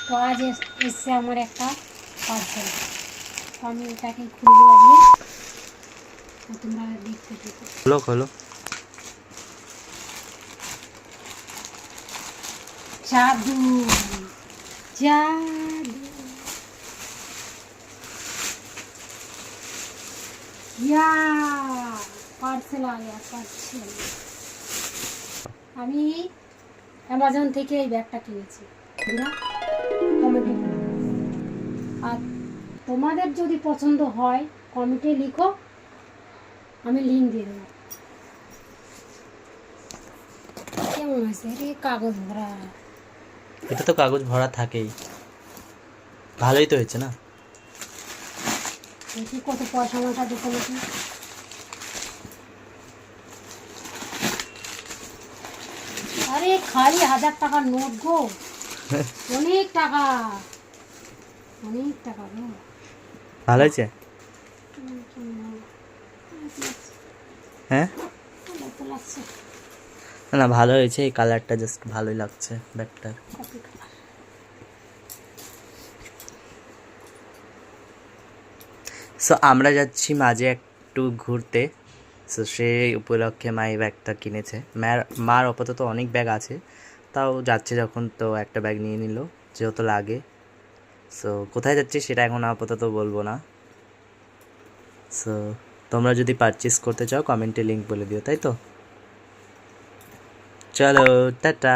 তো আজ এসছে আমার একটা পার্সেল, তো আমি এটাকে খুলবো আজকে, তোমরা দেখতে থাকো। খোলো খোলো। जादू जादू या পার্সেল आ गया পার্সেল। আমি অ্যামাজন থেকে এই ব্যাগটা কিনেছি, বুঝলা? কমেন্টে আর তোমাদের যদি পছন্দ হয় কমেন্টে লিখো, আমি লিংক দিয়ে দেবো। কেমন হয়েছে রে? কাগজ ভরা। এটা তো কাগজ ভরা থাকেই, ভালোই তো হয়েছে না? দেখি কত পয়সা মাথা দেখো নাকি। আরে খালি 1000 টাকার নোট গো, অনেক টাকা, অনেক টাকা গো। ভালো হয়েছে? হ্যাঁ, ভালো তো লাগছে। না না ভালো হয়েছে, এই কালারটা জাস্ট ভালোই লাগছে ব্যাগটার। Copy colour. সো আমরা যাচ্ছি মাঝে একটু ঘুরতে, সো সেই উপলক্ষে মা এই ব্যাগটা কিনেছে। মার আপাতত অনেক ব্যাগ আছে, তাও যাচ্ছে যখন তো একটা ব্যাগ নিয়ে নিল যেহেতু লাগে। সো কোথায় যাচ্ছি সেটা এখন আপাতত বলবো না। সো তোমরা যদি পারচেস করতে চাও কমেন্টে লিংক বলে দিও, তাই তো? চলো টাটা।